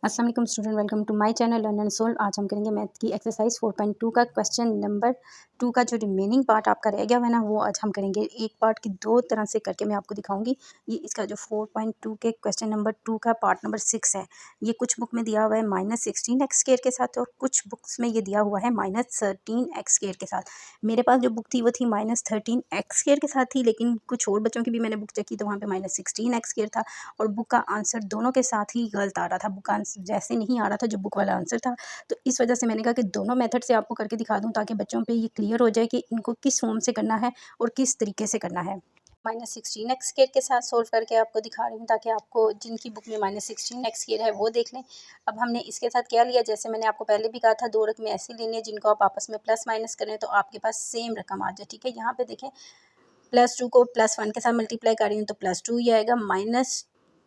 अस्सलाम वालेकुम student, welcome to my channel learn and solve. आज हम करेंगे मैथ की एक्सरसाइज 4.2 का क्वेश्चन नंबर 2 का जो रिमेनिंग पार्ट आपका रह गया हुआ है ना, वो आज हम करेंगे। एक पार्ट की दो तरह से करके मैं आपको दिखाऊंगी। ये इसका जो 4.2 के क्वेश्चन नंबर 2 का पार्ट नंबर 6 है। ये कुछ बुक में दिया हुआ है -16x² के साथ और कुछ बुक्स में ये दिया हुआ है -13x² के साथ। मेरे पास जो बुक थी वो थी -13x² के साथ थी, लेकिन कुछ और बच्चों की भी मैंने बुक चेक की तो वहाँ पे -16x² था और बुक का आंसर दोनों के साथ ही गलत आ रहा था। बुक का आंसर जैसे नहीं आ रहा था जो बुक वाला आंसर था। तो इस वजह से मैंने कहा कि दोनों मेथड से आपको करके दिखा दूं ताकि बच्चों पे ये क्लियर हो जाए कि इनको किस फॉर्म से करना है और किस तरीके से करना है। -16x² के साथ सोल्व करके आपको दिखा रही हूँ ताकि आपको जिनकी बुक में -16x² है वो देख लें। अब हमने इसके साथ क्या लिया, जैसे मैंने आपको पहले भी कहा था, दो रकमें ऐसी लेनी है जिनको आप आपस में प्लस माइनस करें तो आपके पास सेम रकम आ जाए। ठीक है, यहाँ पे देखें +2 को +1 के साथ मल्टीप्लाई कर रही हूँ तो +2 ही आएगा।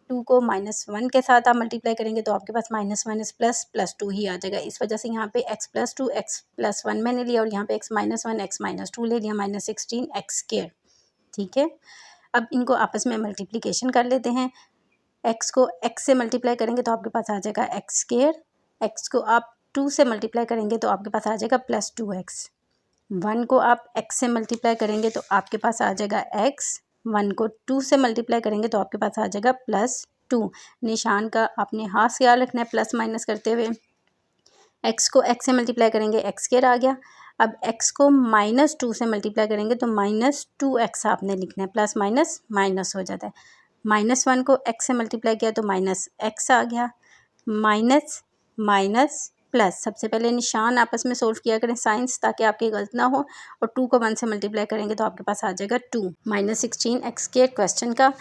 -2 को -1 के साथ आप मल्टीप्लाई करेंगे तो आपके पास माइनस माइनस प्लस +2 ही आ जाएगा। इस वजह से यहाँ पे x+2 x+1 मैंने लिया और यहाँ पे x-1 x-2 ले लिया, -16x²। ठीक है, अब इनको आपस में मल्टीप्लिकेशन कर लेते हैं। x को x से मल्टीप्लाई करेंगे तो आपके पास आ जाएगा x²। x को आप 2 से मल्टीप्लाई करेंगे तो आपके पास आ जाएगा +2x। 1 को आप x से मल्टीप्लाई करेंगे तो आपके पास आ जाएगा x। 1 को 2 से मल्टीप्लाई करेंगे तो आपके पास आ जाएगा +2। निशान का आपने हाथ ख्याल रखना है प्लस माइनस करते हुए। x को x से मल्टीप्लाई करेंगे x² आ गया। अब x को -2 से मल्टीप्लाई करेंगे तो -2x आपने लिखना है, प्लस माइनस माइनस हो जाता है। -1 को x से मल्टीप्लाई किया तो -x आ गया। माइनस माइनस प्लस, सबसे पहले निशान आपस में सोल्व किया करें साइंस, ताकि आपके गलत ना हो। और 2 को 1 से मल्टीप्लाई करेंगे तो आपके पास आ जाएगा 2। -16x² क्वेश्चन का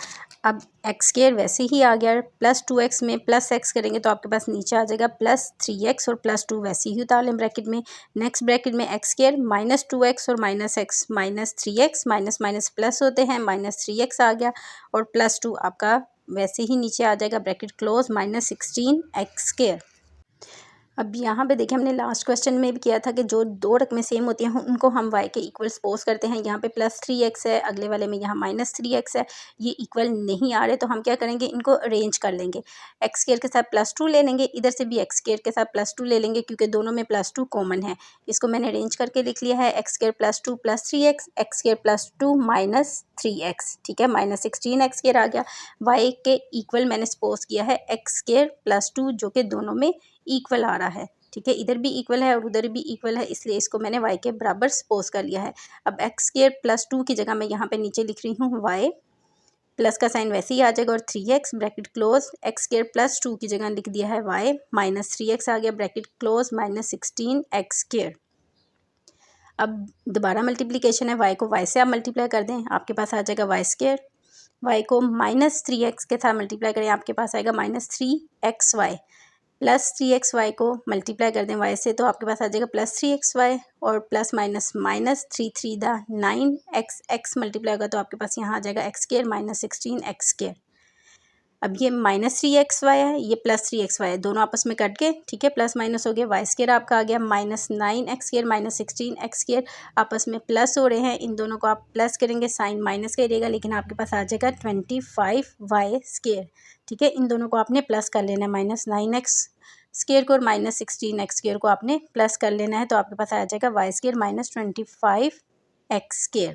अब x² वैसे ही आ गया। +2x में +x करेंगे तो आपके पास नीचे आ जाएगा +3x और +2 वैसे ही उतार लें ब्रैकेट में। नेक्स्ट ब्रैकेट में x² -2x और -x -3x, minus minus plus होते हैं, -3x आ गया और +2 आपका वैसे ही नीचे आ जाएगा ब्रैकेट क्लोज -16x²। अब यहाँ पे देखिए हमने लास्ट क्वेश्चन में भी किया था कि जो दो रकमें सेम होती हैं उनको हम y के इक्वल सपोज करते हैं। यहाँ पे +3x है, अगले वाले में यहाँ -3x है, ये इक्वल नहीं आ रहे तो हम क्या करेंगे, इनको अरेंज कर लेंगे। x² के साथ +2 ले लेंगे, इधर से भी x² के साथ +2 ले लेंगे क्योंकि दोनों में +2 कॉमन है। इसको मैंने अरेंज करके लिख लिया है, x² +2 +3x, x² +2 -3x। ठीक है, -16x² आ गया। y के इक्वल मैंने सपोज किया है x² +2 जो कि दोनों में इक्वल आ रहा है। ठीक है, इधर भी इक्वल है और उधर भी इक्वल है, इसलिए इसको मैंने y के बराबर सपोज कर लिया है। अब x² +2 की जगह मैं यहाँ पे नीचे लिख रही हूँ y, प्लस का साइन वैसे ही आ जाएगा और 3x ब्रैकेट क्लोज। x² +2 की जगह लिख दिया है y, -3x आ गया ब्रैकेट क्लोज -16x²। अब दोबारा मल्टीप्लिकेशन है, y को y से आप मल्टीप्लाई कर दें, आपके पास आ जाएगा y²। y को -3x के साथ मल्टीप्लाई करें, आपके पास आएगा -3xy। +3xy को मल्टीप्लाई कर दें y से तो आपके पास आ जाएगा +3xy और plus minus minus 3 × 3 = 9x multiply होगा तो आपके पास यहाँ आ जाएगा x² -16x²। अब ये -3xy है, ये +3xy है, दोनों आपस में कट गए। ठीक है, प्लस माइनस हो गया, y² आपका आ गया -9x² -16x², आपस में प्लस हो रहे हैं, इन दोनों को आप प्लस करेंगे साइन माइनस करिएगा, लेकिन आपके पास आ जाएगा 25y²। ठीक है, इन दोनों को आपने प्लस कर लेना है, -9x² को और -16x² को आपने प्लस कर लेना है तो आपके पास आ जाएगा y² -25x²।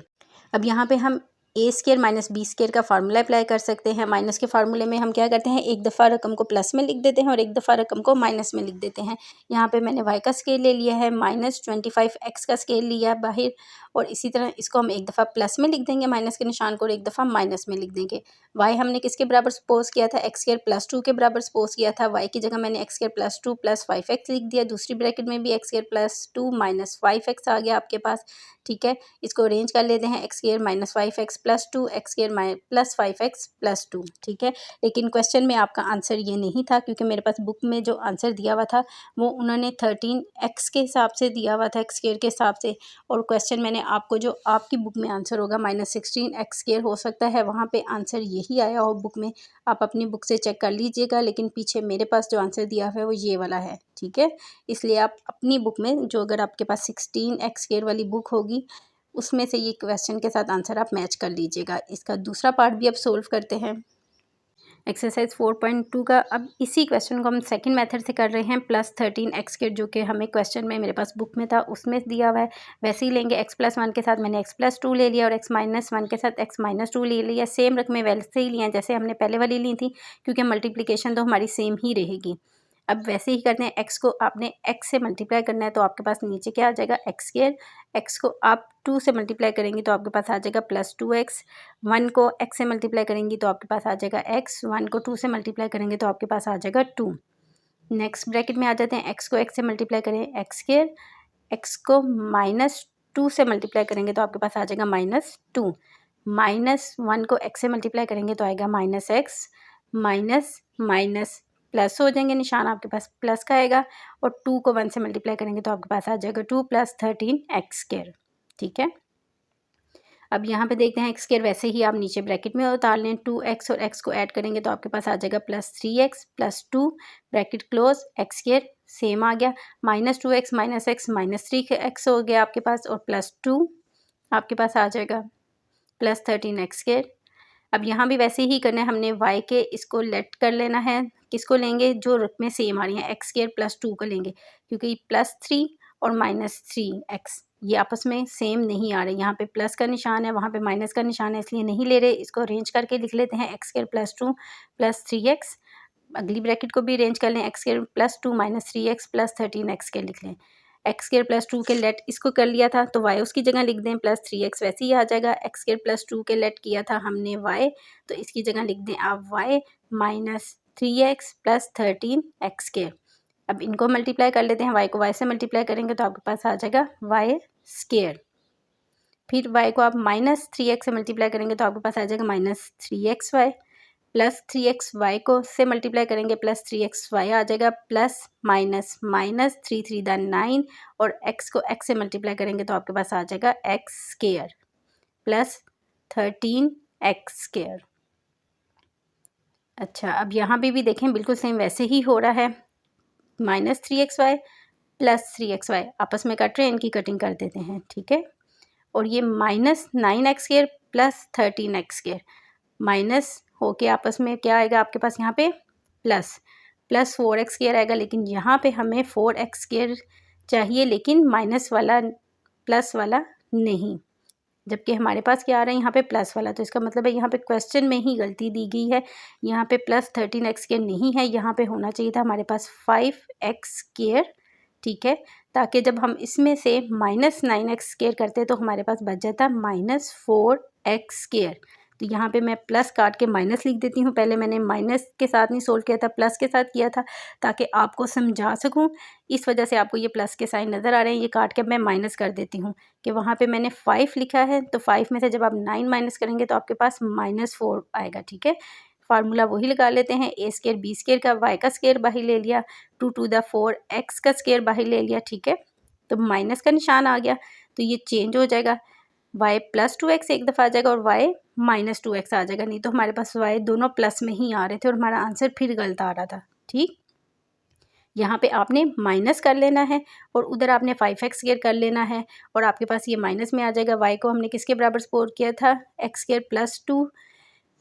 अब यहाँ पे हम a² -b² का फार्मूला अप्लाई कर सकते हैं। माइनस के फार्मूले में हम क्या करते हैं, एक दफ़ा रकम को प्लस में लिख देते हैं और एक दफ़ा रकम को माइनस में लिख देते हैं। यहाँ पे मैंने y का स्केल ले लिया है, -25x का स्केल लिया है बाहर, और इसी तरह इसको हम एक दफ़ा प्लस में लिख देंगे माइनस के निशान को और एक दफ़ा माइनस में लिख देंगे। y हमने किसके बराबर सपोज किया था, x² +2 के बराबर सपोज किया था। y की जगह मैंने x² +2 + 5x लिख दिया, दूसरी ब्रैकेट में भी x² +2 - 5x आ गया आपके पास। ठीक है, इसको अरेंज कर लेते हैं, x² -5x +2, x² +5x +2। ठीक है, लेकिन क्वेश्चन में आपका आंसर ये नहीं था क्योंकि मेरे पास बुक में जो आंसर दिया हुआ था वो उन्होंने 13x के हिसाब से दिया हुआ था, x² के हिसाब से, और क्वेश्चन मैंने आपको जो आपकी बुक में आंसर होगा -16x² हो सकता है वहाँ पे आंसर यही आया हो बुक में। आप अपनी बुक से चेक कर लीजिएगा, लेकिन पीछे मेरे पास जो आंसर दिया हुआ है वो ये वाला है। ठीक है, इसलिए आप अपनी बुक में जो, अगर आपके पास 16x² वाली बुक होगी उसमें से ये क्वेश्चन के साथ आंसर आप मैच कर लीजिएगा। इसका दूसरा पार्ट भी अब सोल्व करते हैं। एक्सरसाइज 4.2 का अब इसी क्वेश्चन को हम सेकंड मेथड से कर रहे हैं। +13x², जो कि हमें क्वेश्चन में मेरे पास बुक में था उसमें दिया हुआ है, वैसे ही लेंगे। x+1 के साथ मैंने x+2 ले लिया और x-1 के साथ x-2 ले लिया। सेम रकमें वैसे ही लिए हैं जैसे हमने पहले वाली ली थी, क्योंकि मल्टीप्लिकेशन तो हमारी सेम ही रहेगी। अब वैसे ही करते हैं, x को आपने x से मल्टीप्लाई करना है तो आपके पास नीचे क्या आ जाएगा x²। x को आप 2 से मल्टीप्लाई करेंगी तो आपके पास आ जाएगा +2x। 1 को x से मल्टीप्लाई करेंगी तो आपके पास आ जाएगा x। 1 को 2 से मल्टीप्लाई करेंगे तो आपके पास आ जाएगा 2। नेक्स्ट ब्रैकेट में आ जाते हैं, x को x से मल्टीप्लाई करें x²। x को -2 से मल्टीप्लाई करेंगे तो आपके पास आ जाएगा -2। -1 को x से मल्टीप्लाई करेंगे तो आएगा -x। माइनस माइनस प्लस हो जाएंगे, निशान आपके पास प्लस का आएगा। और 2 को 1 से मल्टीप्लाई करेंगे तो आपके पास आ जाएगा 2 + 13x²। ठीक है, अब यहाँ पे देखते हैं x² वैसे ही आप नीचे ब्रैकेट में उतार लें। 2x और x को ऐड करेंगे तो आपके पास आ जाएगा +3x + 2 bracket close. x² same आ गया, -2x -x -3x हो गया आपके पास, और +2 आपके पास आ जाएगा +13x²। अब यहाँ भी वैसे ही करना है, हमने y के इसको लेट कर लेना है। किसको लेंगे? जो रकमें सेम आ रही हैं, x² + 2 को लेंगे, क्योंकि +3 और -3x ये आपस में सेम नहीं आ रहे। यहाँ पे प्लस का निशान है, वहाँ पे माइनस का निशान है, इसलिए नहीं ले रहे। इसको अरेंज करके लिख लेते हैं, x² + 2 + 3x। अगली ब्रैकेट को भी अरेंज कर लें, x² + 2 - 3x + 13x² लिख लें। x² + 2 के लेट इसको कर लिया था तो y उसकी जगह लिख दें, +3x वैसे ही आ जाएगा। x² + 2 के लेट किया था हमने y, तो इसकी जगह लिख दें आप y -3x + 13x²। अब इनको मल्टीप्लाई कर लेते हैं, y को y से मल्टीप्लाई करेंगे तो आपके पास आ जाएगा y²। फिर y को आप -3x से मल्टीप्लाई करेंगे तो आपके पास आ जाएगा -3xy। +3xy को से मल्टीप्लाई करेंगे +3xy आ जाएगा, प्लस माइनस माइनस 3 3 दा 9, और x को x से मल्टीप्लाई करेंगे तो आपके पास आ जाएगा x² + 13x²। अच्छा, अब यहाँ भी देखें बिल्कुल सेम वैसे ही हो रहा है। -3xy + 3xy आपस में कट रहे हैं, इनकी कटिंग कर देते हैं। ठीक है, और ये -9x² + 13x² माइनस होके आपस में क्या आएगा आपके पास यहाँ पे प्लस 4x² आएगा। लेकिन यहाँ पे हमें 4x² चाहिए, लेकिन माइनस वाला प्लस वाला नहीं, जबकि हमारे पास क्या आ रहा है यहाँ पे प्लस वाला। तो इसका मतलब है यहाँ पे क्वेश्चन में ही गलती दी गई है। यहाँ पे +13x² नहीं है, यहाँ पे होना चाहिए था हमारे पास 5x²। ठीक है, ताकि जब हम इसमें से -9x² करते तो हमारे पास बच जाता -4x²। तो यहाँ पे मैं प्लस काट के माइनस लिख देती हूँ। पहले मैंने माइनस के साथ नहीं सोल्व किया था, प्लस के साथ किया था, ताकि आपको समझा सकूँ। इस वजह से आपको ये प्लस के साइन नज़र आ रहे हैं। ये काट के मैं माइनस कर देती हूँ कि वहाँ पे मैंने 5 लिखा है, तो 5 में से जब आप 9 माइनस करेंगे तो आपके पास -4 आएगा। ठीक है, फार्मूला वही लगा लेते हैं, a² b² का y का स्क्वायर बाहर ले लिया, 2 to the 4 x का स्क्वायर बाहर ले लिया। ठीक है, तो माइनस का निशान आ गया, तो ये चेंज हो जाएगा, y + 2x एक दफ़ा आ जाएगा और y -2x आ जाएगा। नहीं तो हमारे पास y दोनों प्लस में ही आ रहे थे और हमारा आंसर फिर गलत आ रहा था। ठीक, यहाँ पे आपने माइनस कर लेना है और उधर आपने 5x² कर लेना है, और आपके पास ये माइनस में आ जाएगा। y को हमने किसके बराबर स्कोर किया था? x² + 2,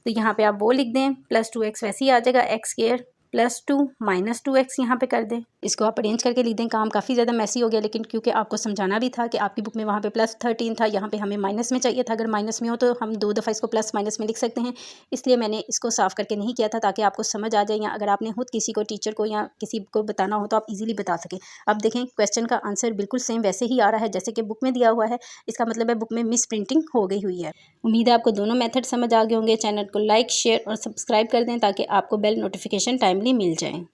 तो यहाँ पे आप वो लिख दें, +2x वैसे ही आ जाएगा, x² + 2 -2x यहाँ पे कर दें। इसको आप अरेंज करके लिख दें। काम काफ़ी ज़्यादा मैसी हो गया, लेकिन क्योंकि आपको समझाना भी था कि आपकी बुक में वहाँ पे +13 था, यहाँ पे हमें माइनस में चाहिए था। अगर माइनस में हो तो हम 2 दफ़ा इसको प्लस माइनस में लिख सकते हैं, इसलिए मैंने इसको साफ़ करके नहीं किया था, ताकि आपको समझ आ जाए, या अगर आपने खुद किसी को, टीचर को या किसी को बताना हो तो आप ईजिली बता सकें। अब देखें, क्वेश्चन का आंसर बिल्कुल सेम वैसे ही आ रहा है जैसे कि बुक में दिया हुआ है। इसका मतलब है बुक में मिस प्रिंटिंग हो गई हुई है। उम्मीद है आपको दोनों मेथड समझ आ गए होंगे। चैनल को लाइक, शेयर और सब्सक्राइब कर दें ताकि आपको बेल नोटिफिकेशन टाइमली मिल जाए।